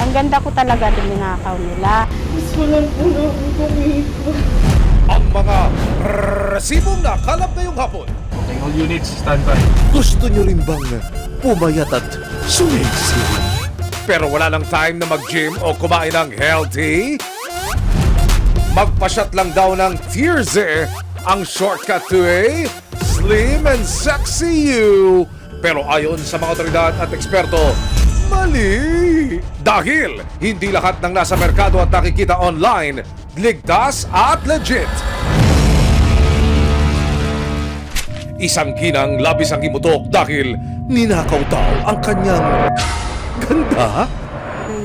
Ang ganda ko talaga din ninakaw nila. Gusto lang po na akong kumita. Ang mga resibong nakalap ngayong hapon. Okay, all units, standby. Gusto nyo rin bang pumayat at sumiksi? Pero wala lang time na mag-gym o kumain ng healthy? Magpasyat lang daw ng Tierze ang shortcut to a slim and sexy you. Pero ayon sa mga otoridad at eksperto, mali! Dahil hindi lahat ng nasa merkado at nakikita online, ligtas at legit. Isang ginang labis ang imutok dahil ninakaw daw ang kanyang ganda.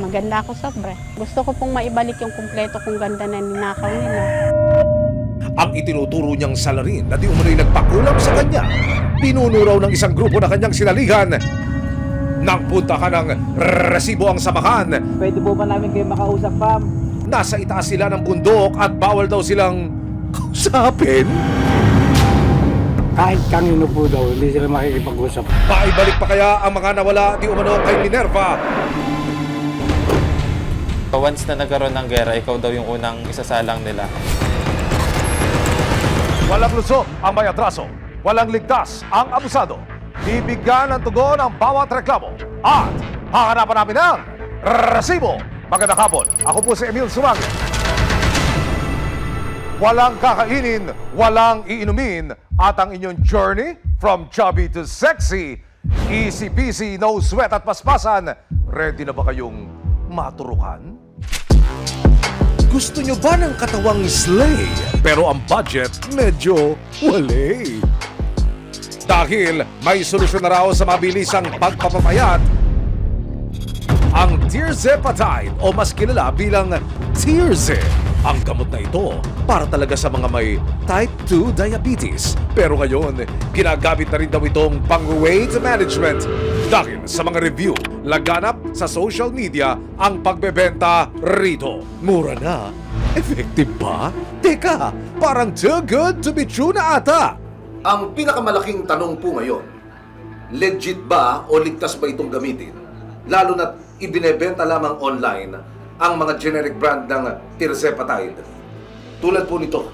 Maganda ako sobre. Gusto ko pong maibalik yung kumpleto kong ganda na ninakaw nila. Ang itinuturo niyang salarin na di umano'y nagpakulam sa kanya, pinuno raw ng isang grupo na kanyang sinalihan. Nang puntahan ng resibo ang samahan, Pwede po ba namin kayo makausap, ma'am? nasa itaas sila ng bundok at bawal daw silang kausapin. Kahit kanino po daw, hindi sila makikipag-usap. Maibalik pa kaya ang mga nawala di umano kay Minerva? Once na nagkaroon ng gera, ikaw daw yung unang isasalang nila. Walang lusot ang may atraso, walang ligtas ang abusado. Bibigyan ng tugon ang bawat reklamo at hahanapan namin ng resibo. Magandang hapon, ako po si Emil Sumangit. Walang kakainin, walang iinumin at ang inyong journey from chubby to sexy, easy peasy, no sweat at paspasan. Ready na ba kayong maturukan? Gusto nyo ba ng katawang slay? Pero ang budget medyo wale. Dahil may solusyon na raw sa mabilisang pagpapapayat, ang Tirzepatide o mas kilala bilang Tierze. Ang gamot na ito para talaga sa mga may type 2 diabetes. Pero ngayon, ginagamit na rin daw itong pang-weight management. Dahil sa mga review, laganap sa social media ang pagbebenta rito. Mura na. Effective ba? Teka, parang too good to be true na ata. Ang pinakamalaking tanong po ngayon, legit ba o ligtas ba itong gamitin? Lalo na ibinebenta lamang online ang mga generic brand ng Tirzepatide. Tulad po nito.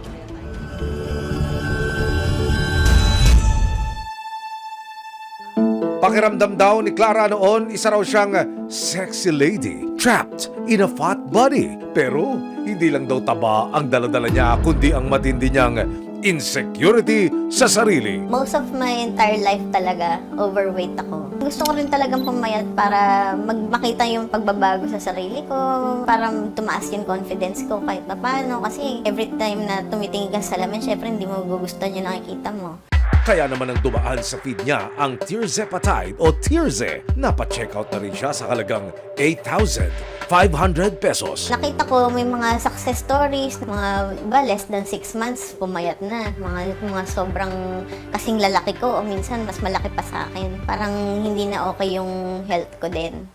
Pakiramdam daw ni Clara noon, isa raw siyang sexy lady trapped in a fat body. Pero hindi lang daw taba ang daladala niya, kundi ang matindi niyang insecurity sa sarili. Most of my entire life talaga, overweight ako. Gusto ko rin talagang pumayat para makita yung pagbabago sa sarili ko, para tumaas yung confidence ko kahit na paano. Kasi every time na tumitingin ka sa salamin, syempre hindi mo gugustuhan yung nakikita mo. Kaya naman ang dumaan sa feed niya ang Tirzepatide o Tierze. Napa-checkout na rin siya sa halagang 8,500 pesos. Nakita ko may mga success stories, mga iba less than 6 months pumayat na. Mga sobrang kasing lalaki ko o minsan mas malaki pa sa akin. Parang hindi na okay yung health ko din.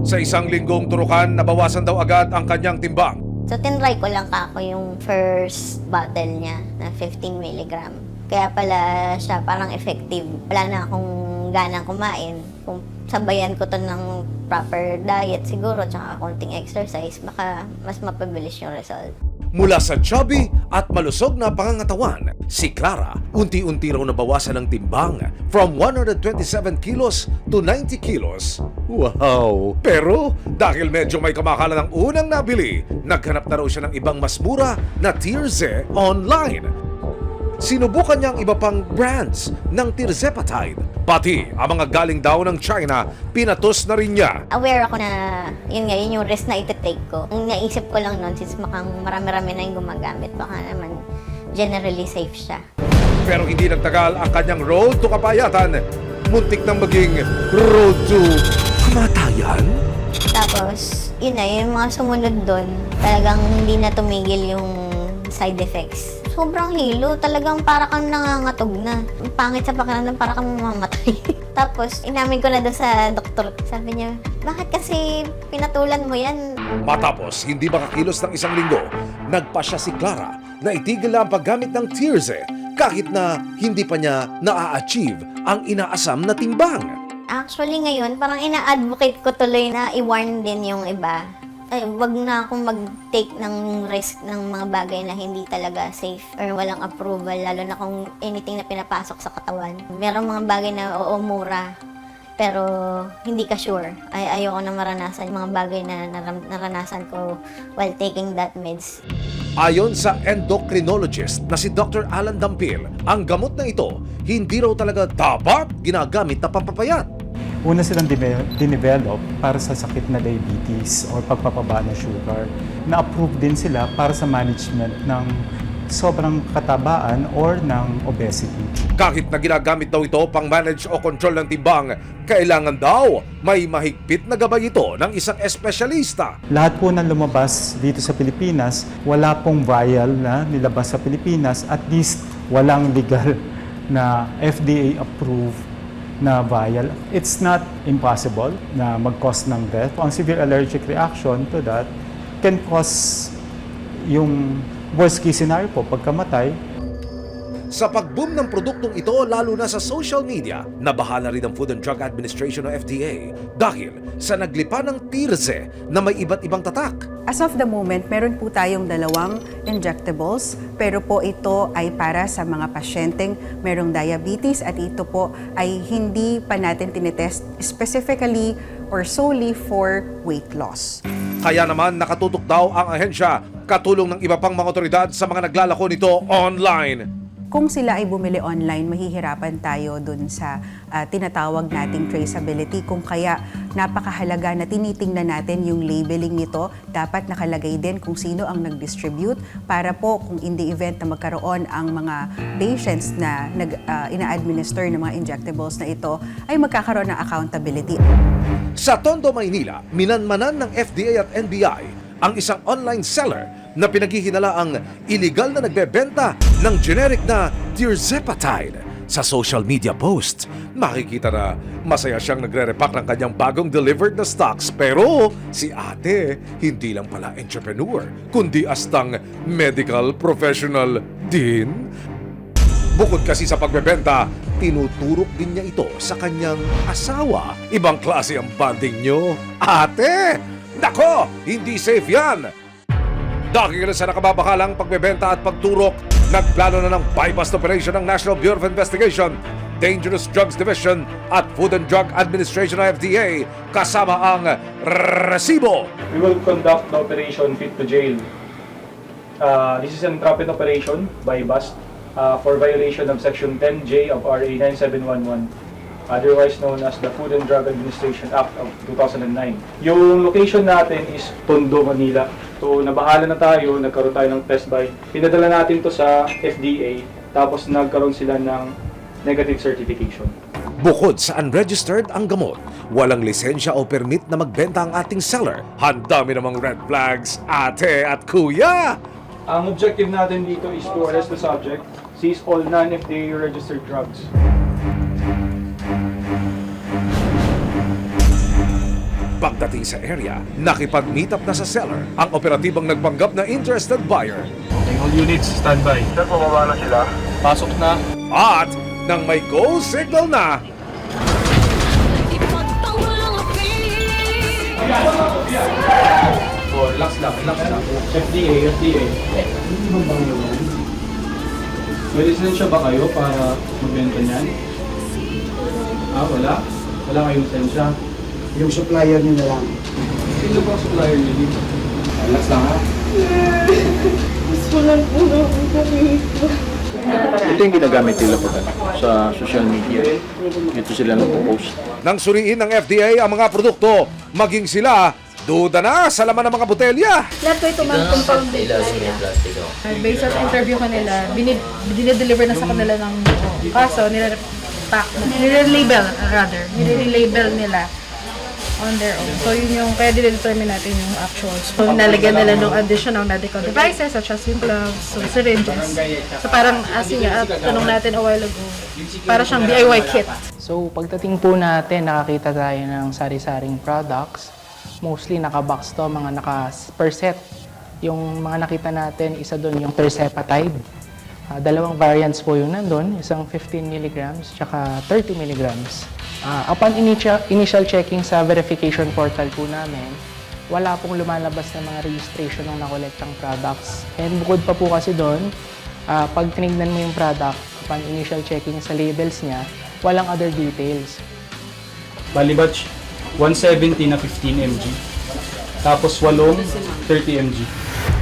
Sa isang linggong turukan, nabawasan daw agad ang kanyang timbang. So tinry ko lang kako yung first bottle niya na 15 milligram. Kaya pala siya parang effective. Wala na akong ganang kumain. Kung sabayan ko to ng proper diet siguro tsaka konting exercise, baka mas mapabilis yung result. Mula sa chubby at malusog na pangangatawan, si Clara unti-unti raw nabawasan ng timbang from 127 kilos to 90 kilos. Wow! Pero dahil medyo may kamakalan ng unang nabili, naghanap na raw siya ng ibang mas mura na Tierze online. Sinubukan niya ang iba pang brands ng Tirzepatide. Pati ang mga galing daw ng China, pinatos na rin niya. Aware ako na yun nga, yun yung risk na iti-take ko. Ang naisip ko lang nun, since makang marami-rami na yung gumagamit, baka naman generally safe siya. Pero hindi nagtagal ang kanyang road to kapayatan. Muntik nang maging road to kamatayan. Tapos, yun na, yung mga sumunod doon, talagang hindi na tumigil yung side effects. Sobrang hilo, talagang para kang nangangatog na. Ang pangit sa pakiramdam, para kang mamamatay. Tapos, inamin ko na doon sa doktor. Sabi niya, bakit kasi pinatulan mo yan? Matapos hindi makakilos ng isang linggo, nagpasya si Clara na itigil ang paggamit ng Tierze kahit na hindi pa niya na-achieve ang inaasam na timbang. Actually ngayon, parang ina-advocate ko tuloy na i-warn din yung iba. Ay, wag na akong mag-take ng risk ng mga bagay na hindi talaga safe or walang approval, lalo na kung anything na pinapasok sa katawan. Merong mga bagay na oo, mura, pero hindi ka sure. Ayoko na maranasan yung mga bagay na naranasan ko while taking that meds. Ayon sa endocrinologist na si Dr. Alan Dampil, ang gamot na ito hindi raw talaga dapat ginagamit na pampapayat. Una silang dinevelop para sa sakit na diabetes or pagpapaba ng sugar. Na-approve din sila para sa management ng sobrang katabaan or ng obesity. Kahit na ginagamit daw ito pang manage o control ng timbang, kailangan daw may mahigpit na gabay ito ng isang espesyalista. Lahat po ng lumabas dito sa Pilipinas, wala pong vial na nilabas sa Pilipinas, at least walang legal na FDA-approved na vial. It's not impossible na mag-cause ng death. Ang severe allergic reaction to that can cause yung worst case scenario po, pagkamatay. Sa pag-boom ng produktong ito, lalo na sa social media, nabahala rin ang Food and Drug Administration o FDA dahil sa naglipa ng tirse na may iba't ibang tatak. As of the moment, meron po tayong 2 injectables, pero po ito ay para sa mga pasyenteng merong diabetes at ito po ay hindi pa natin tinetest specifically or solely for weight loss. Kaya naman nakatutok daw ang ahensya, katulong ng iba pang mga otoridad sa mga naglalako nito online. Kung sila ay bumili online, mahihirapan tayo dun sa tinatawag nating traceability. Kung kaya napakahalaga na tinitingnan natin yung labeling nito, dapat nakalagay din kung sino ang nag-distribute para po kung in the event na magkaroon ang mga patients na ina-administer ng mga injectables na ito, ay magkakaroon ng accountability. Sa Tondo, Maynila, minanmanan ng FDA at NBI ang isang online seller na pinaghihinalaang illegal na nagbebenta ng generic na tirzepatide. Sa social media post, makikita na masaya siyang nagre-repack ng kanyang bagong delivered na stocks. Pero si ate, hindi lang pala entrepreneur, kundi astang medical professional din. Bukod kasi sa pagbebenta, tinuturok din niya ito sa kanyang asawa. Ibang klase ang bonding nyo. Ate! Nako! Hindi safe yan! Dahil sa nakababakalang pagbebenta at pagturok, nagplano na ng bypass operation ng National Bureau of Investigation, Dangerous Drugs Division at Food and Drug Administration o FDA kasama ang resibo. We will conduct the operation Fit to Jail. This is an entrapment operation by bust for violation of Section 10J of RA 9711, otherwise known as the Food and Drug Administration Act of 2009. Yung location natin is Tondo, Manila. So, nabahala na tayo, nagkaroon tayo ng test buy. Pinadala natin to sa FDA, tapos nagkaroon sila ng negative certification. Bukod sa unregistered ang gamot, walang lisensya o permit na magbenta ang ating seller. Handami namang red flags, ate at kuya! Ang objective natin dito is to arrest the subject, seize all non-FDA registered drugs. Pagdating sa area, nakipag-meet up na sa seller ang operatibang nagpanggap na interested buyer. All units, standby. Sir, bumaba na sila. Pasok na. At nang may go signal na, Oh, relax lang. FDA. May lisensya ba kayo para magbenta niyan? Wala? Wala kayong lisensya? Yung supplier nyo na lang. Sino ba ang supplier niyo dito? Relax lang ha. Gusto lang po na akong kumita. Ito yung ginagamit nila po sa social media. Ito sila nagpo-post. nang suriin ng FDA ang mga produkto, maging sila duda na sa laman ng mga botelya. Lahat po ito mga compound. Based on interview kanila, dinideliver na sa kanila ng kaso, nire-pack, nire-label nila on their own. So yun yung, kaya didetermine natin yung actuals. So nalagyan nila ng additional medical devices such as yung gloves, so syringes. So parang asing tanong natin a while ago, para siyang DIY kit. So pagdating po natin, nakakita tayo ng sari-saring products. Mostly naka-box to, mga naka-per set. Yung mga nakita natin, isa doon yung tirzepatide. Dalawang variants po yung nandun, isang 15 mg tsaka 30 mg. Upon initial checking sa verification portal po namin, wala pong lumalabas na mga registration ng nakolektang products. And bukod pa po kasi doon, pag tinignan mo yung product, upon initial checking sa labels niya, walang other details. Bali batch, 170 na 15 mg. Tapos 8 30 mg.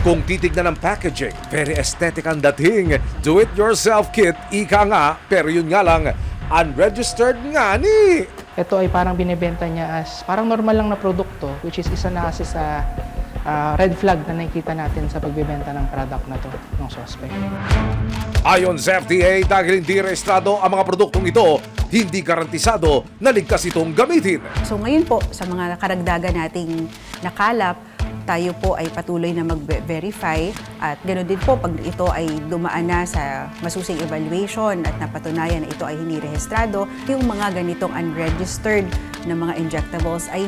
Kung titignan ng packaging, very aesthetic ang dating. Do-it-yourself kit, ika nga, pero yun nga lang, unregistered nga ni. Ito ay parang binibenta niya as parang normal lang na produkto, which is isa na kasi sa red flag na nakikita natin sa pagbibenta ng product na to ng suspect. Ayon sa FDA, dahil hindi rehistrado ang mga produktong ito, hindi garantisado na ligtas itong gamitin. So ngayon po, sa mga karagdagan nating nakalap, tayo po ay patuloy na mag-verify at ganoon din po pag ito ay dumaan na sa masusing evaluation at napatunayan na ito ay hindi rehistrado, yung mga ganitong unregistered na mga injectables ay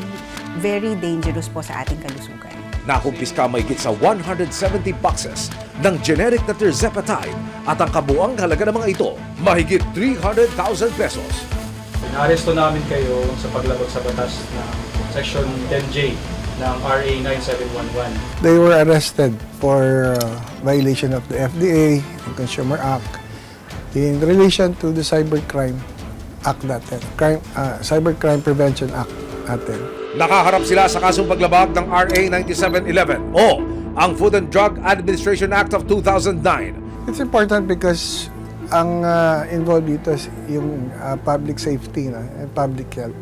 very dangerous po sa ating kalusugan. Nakumpiska mahigit sa 170 boxes ng generic na tirzepatide at ang kabuang halaga ng mga ito, mahigit 300,000 pesos. Inaresto namin kayo sa paglagot sa batas ng Section 10J ng RA 9711. They were arrested for violation of the FDA and Consumer Act in relation to the Cybercrime Act natin, Cybercrime Prevention Act natin. Nakaharap sila sa kasong paglabag ng RA 9711 o ang Food and Drug Administration Act of 2009. It's important because ang involved dito is yung public safety and public health.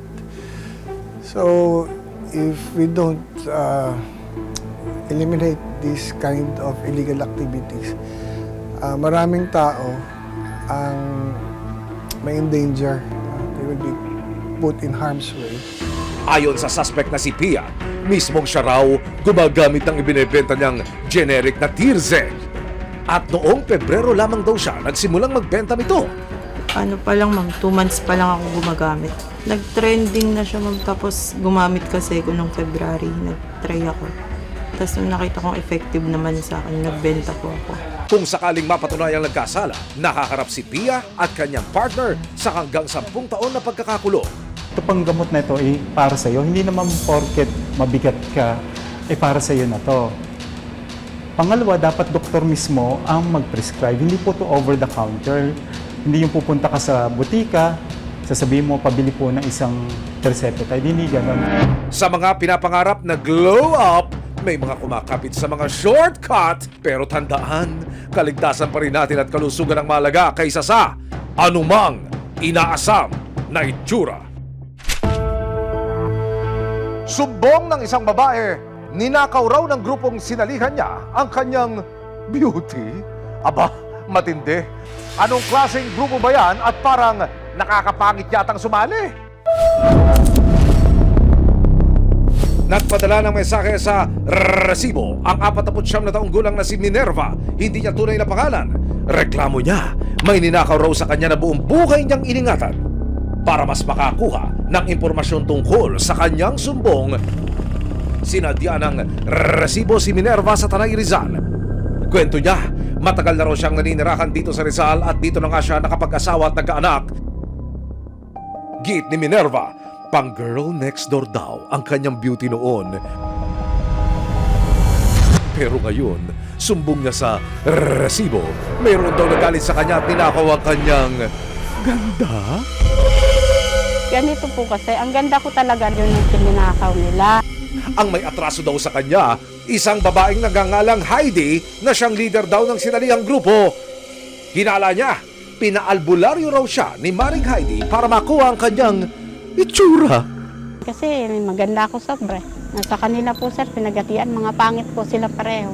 So, if we don't eliminate this kind of illegal activities, maraming tao ang may endanger. They will be put in harm's way. Ayon sa suspect na si Pia, mismong siya raw gumagamit ng ibinebenta niyang generic na Tirze. At noong Pebrero lamang daw siya nagsimulang magbenta nito. Ano pa lang ma'am, 2 months pa lang ako gumagamit. Nag-trending na siya ma'am, tapos gumamit kasi ako nung February, nag-try ako. Tapos nung nakita kong effective naman sa akin, nagbenta po ako. Kung sakaling mapatunayang nagkasala, nakaharap si Pia at kanyang partner sa hanggang 10 taon na pagkakakulong. Ito pang gamot na ito ay para sa iyo. Hindi naman porket mabigat ka, para sa iyo na to. Pangalawa, dapat doktor mismo ang mag-prescribe. Hindi po to over the counter. Hindi yung pupunta ka sa butika, sasabihin mo, pabili po ng isang tirzepatide. Hindi ganun. Sa mga pinapangarap na glow up, may mga kumakapit sa mga shortcut. Pero tandaan, kaligtasan pa rin natin at kalusugan ang mahalaga kaysa sa anumang inaasam na itsura. Sumbong ng isang babae, ninakaw raw ng grupong sinalihan niya ang kanyang beauty. Aba, matindi. Anong klaseng grupo ba yan at parang nakakapangit yatang sumali? Nagpadala ng mensahe sa resibo ang 49 na taong gulang na si Minerva. Hindi niya tunay na pangalan. Reklamo niya, may ninakaw raw sa kanya na buong buhay niyang iningatan. Para mas makakuha ng impormasyon tungkol sa kanyang sumbong, sinadya ng resibo si Minerva sa Tanay Rizal. Kwento niya, matagal na raw siyang naninirahan dito sa Rizal at dito na nga siya nakapag-asawa at nagkaanak. Git ni Minerva, pang girl next door daw ang kanyang beauty noon. Pero ngayon, sumbong niya sa resibo, mayroon daw nagalit sa kanya at ninakaw ang kanyang ganda. Ganito po kasi, ang ganda ko talaga yun yung kininakaw nila. Ang may atraso daw sa kanya, isang babaeng nagangalang Heidi na siyang leader daw ng sinalihang grupo. Hinala niya, pinaalbularyo raw siya ni Maring Heidi para makuha ang kanyang itsura. Kasi maganda ako sobre. Nasa kanila po sir, pinagatian, mga pangit po sila pareho.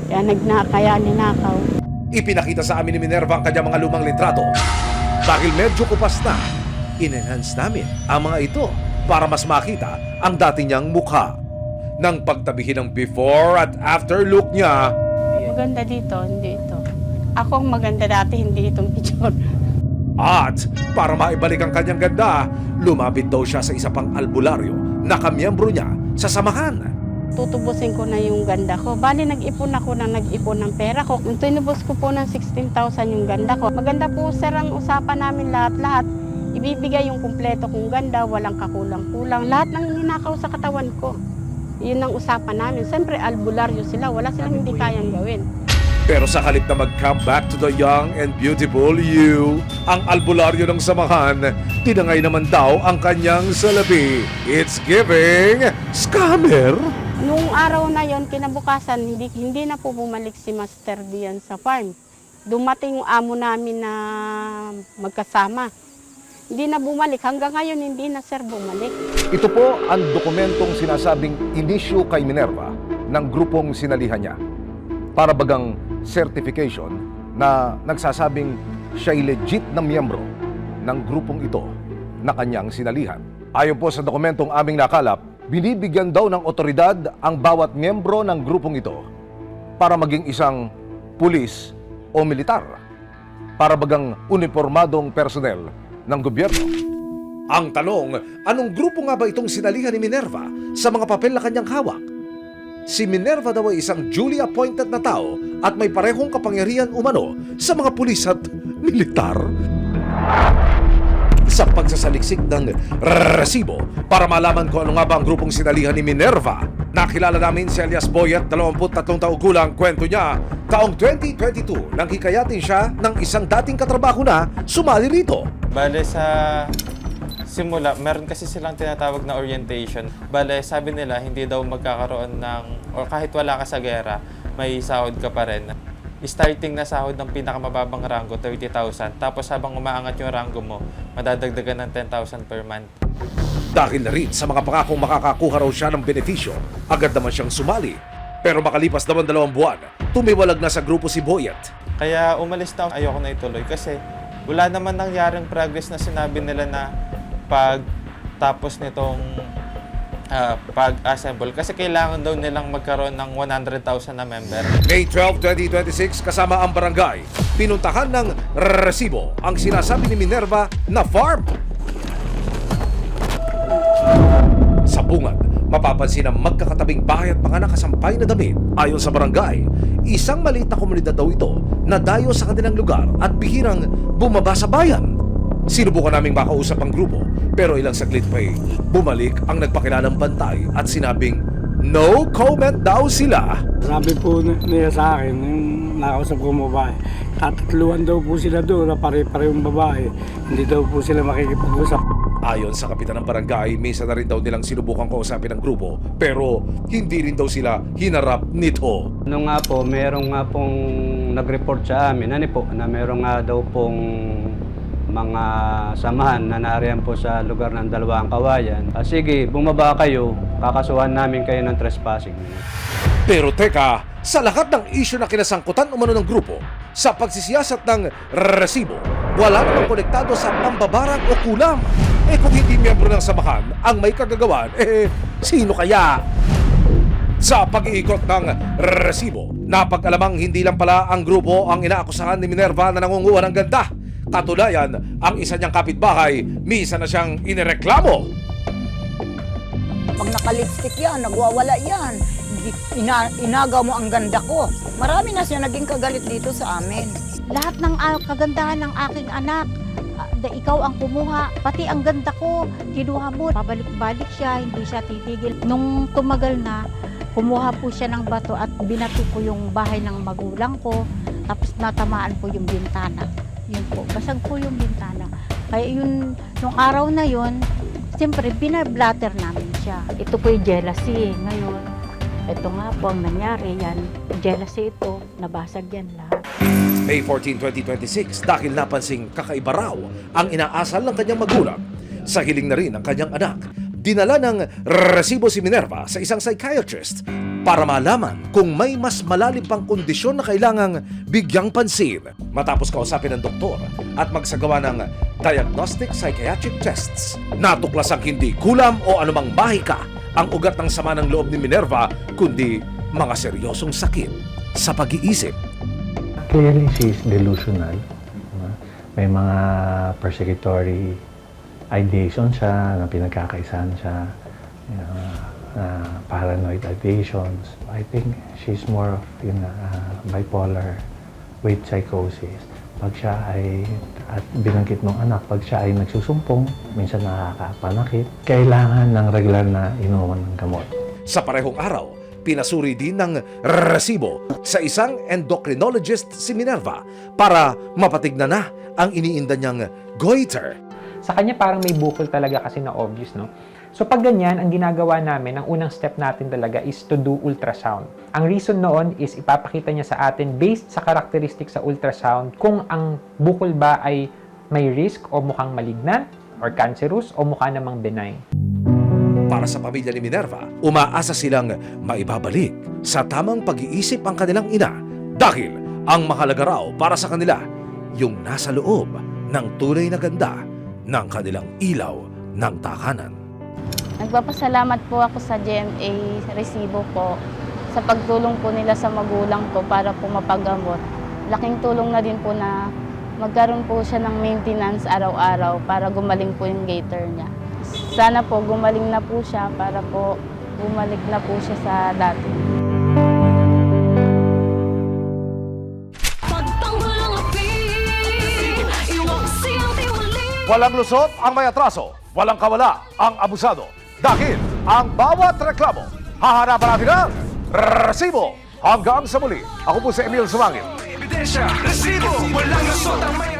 Kaya ninakaw. Ipinakita sa amin ni Minerva ang kanyang mga lumang litrato. Dahil medyo kupas na, in-enhance namin ang mga ito para mas makita ang dati niyang mukha. Nang pagtabihin ng before at after look niya, Maganda dito, hindi ito. Ako ang maganda dati, hindi itong picture. at para maibalik ang kanyang ganda, lumapit daw siya sa isa pang albularyo na kamiyembro niya sa samahan. Tutubusin ko na yung ganda ko. Bali, nag-ipon ako ng pera ko. Nung tinubos ko po ng 16,000 yung ganda ko. Maganda po sir ang usapan namin lahat-lahat. ibibigay yung kumpleto kong ganda, walang kakulang-kulang. Lahat ng ninakaw sa katawan ko. Yun ang usapan namin. Siyempre, albularyo sila. Wala silang hindi kayang gawin. Pero sa halip na mag-come back to the young and beautiful you, ang albularyo ng samahan, tinangay naman daw ang kanyang salapi. It's giving scammer. Nung araw na yon, kinabukasan, hindi na po bumalik si Master diyan sa farm. Dumating yung amo namin na magkasama. Hindi na bumalik. Hanggang ngayon, hindi na sir bumalik. Ito po ang dokumentong sinasabing inisyu kay Minerva ng grupong sinalihan niya. Para bagang certification na nagsasabing siya'y legit na miyembro ng grupong ito na kanyang sinalihan. Ayon po sa dokumentong aming nakalap, binibigyan daw ng otoridad ang bawat miyembro ng grupong ito para maging isang pulis o militar, para bagang uniformadong personnel ng gobyerno. Ang tanong, anong grupo nga ba itong sinalihan ni Minerva sa mga papel na kanyang hawak? Si Minerva daw ay isang duly appointed na tao at may parehong kapangyarihan umano sa mga pulis at militar. Sa pagsasaliksik ng resibo para malaman kung ano nga ba ang grupong sinalihan ni Minerva, nakilala namin si alias Boyet, 23 taong gulang. Kwento niya, taong 2022 nang hikayatin siya ng isang dating katrabaho na sumali rito. Bale sa simula, meron kasi silang tinatawag na orientation. Bale, sabi nila, hindi daw magkakaroon ng, o kahit wala ka sa gera, may sahod ka pa rin. Starting na sahod ng pinakamababang ranggo, 30,000. Tapos habang umaangat yung ranggo mo, madadagdagan ng 10,000 per month. Dahil na rin sa mga pangakong makakakuha raw siya ng benepisyo, agad naman siyang sumali. Pero makalipas naman 2 buwan, tumiwalag na sa grupo si Boyet. Kaya umalis na, ayoko na ituloy kasi wala naman nangyaring progress na sinabi nila na pag tapos nitong pag-assemble. Kasi kailangan daw nilang magkaroon ng 100,000 na member. May 12, 2026, kasama ang barangay, pinuntahan ng resibo ang sinasabi ni Minerva na farm. Sa bungad, mapapansin ang magkakatabing bahay at mga nakasampay na damit. Ayon sa barangay, isang maliit na komunidad daw ito na dayo sa kanilang lugar at bihirang bumaba sa bayan. Sinubukan naming makausap ang grupo, pero ilang saglit pa'y bumalik ang nagpakilalang bantay at sinabing no comment daw sila. Sabi po niya sa akin, yung nakausap ko babae, tatatluan daw po sila doon na pare-parehong babae. Hindi daw po sila makikipag-usap. Ayon sa kapitan ng barangay, minsan na rin daw nilang sinubukan kausapin ang grupo, pero hindi rin daw sila hinarap nito. Nung nga po, merong nga pong nag-report sa amin, na merong nga daw pong mga samahan na nariyan po sa lugar ng Dalawang Kawayan. Sige, bumaba kayo, kakasuhan namin kayo ng trespassing. Pero teka, sa lahat ng isyu na kinasangkutan umano ng grupo, sa pagsisiyasat ng resibo, wala namang konektado sa pambabarang o kulam. Kung hindi miyembro ng samahan ang may kagagawan, sino kaya? Sa pag-iikot ng resibo, napag-alamang hindi lang pala ang grupo ang inaakusahan ni Minerva na nangunguha ng ganda. Katulayan, ang isa niyang kapitbahay, misa na siyang inireklamo. Pag naka-lipstick yan, nagwawala yan. Inagaw mo ang ganda ko. Marami na siya naging kagalit dito sa amin. Lahat ng kagandahan ng aking anak, ikaw ang kumuha. Pati ang ganda ko, kinuha mo. Pabalik-balik siya, hindi siya titigil. Nung tumagal na, kumuha po siya ng bato at binato ko yung bahay ng magulang ko. Tapos natamaan po yung bintana. Yun po, basag po yung bintana. Kaya yun, nung araw na yun, siyempre, binablatter namin siya. Ito po yung jealousy. Ngayon, ito nga po ang nangyari yan. Jealousy ito, nabasag yan lahat. May 14, 2026, dahil napansing kakaiba raw ang inaasal ng kanyang magulang, sa hiling na rin ng kanyang anak, dinala ng resibo si Minerva sa isang psychiatrist para malaman kung may mas malalim pang kondisyon na kailangang bigyang pansin. Matapos kausapin ng doktor at magsagawa ng diagnostic psychiatric tests, natuklasang hindi kulam o anumang bahika ang ugat ng sama ng loob ni Minerva, kundi mga seryosong sakit sa pag-iisip. Clearly, she's delusional. May mga persecutory ideation siya, na pinagkakaisahan siya, paranoid ideations. I think she's more of bipolar with psychosis. Pag siya ay At binanggit ng anak, pag siya ay nagsusumpong, minsan nakakapanakit, kailangan ng regular na inuman ng gamot. Sa parehong araw, pinasuri din ng resibo sa isang endocrinologist si Minerva para mapatignan na ang iniinda niyang goiter. Sa kanya parang may bukol talaga kasi na obvious, no? So pag ganyan, ang ginagawa namin, ang unang step natin talaga is to do ultrasound. Ang reason noon is ipapakita niya sa atin based sa characteristics sa ultrasound kung ang bukol ba ay may risk o mukhang malignant or cancerous o mukha namang benign. Para sa pamilya ni Minerva, umaasa silang maibabalik sa tamang pag-iisip ang kanilang ina dahil ang mahalaga raw para sa kanila yung nasa loob ng tunay na ganda ng kanilang ilaw ng takanan. Nagpapasalamat po ako sa GMA Resibo po sa pagtulong po nila sa magulang ko para po mapagamot. Laking tulong na din po na magkaroon po siya ng maintenance araw-araw para gumaling po yung gator niya. Sana po gumaling na po siya para po bumalik na po siya sa dati. Walang lusot ang may atraso, walang kawala ang abusado. Dahil ang bawat reklamo, hahanapan natin ang resibo. Hanggang sa muli, ako po si Emil Sumangit. Ebidensya, resibo, walang lusot ang may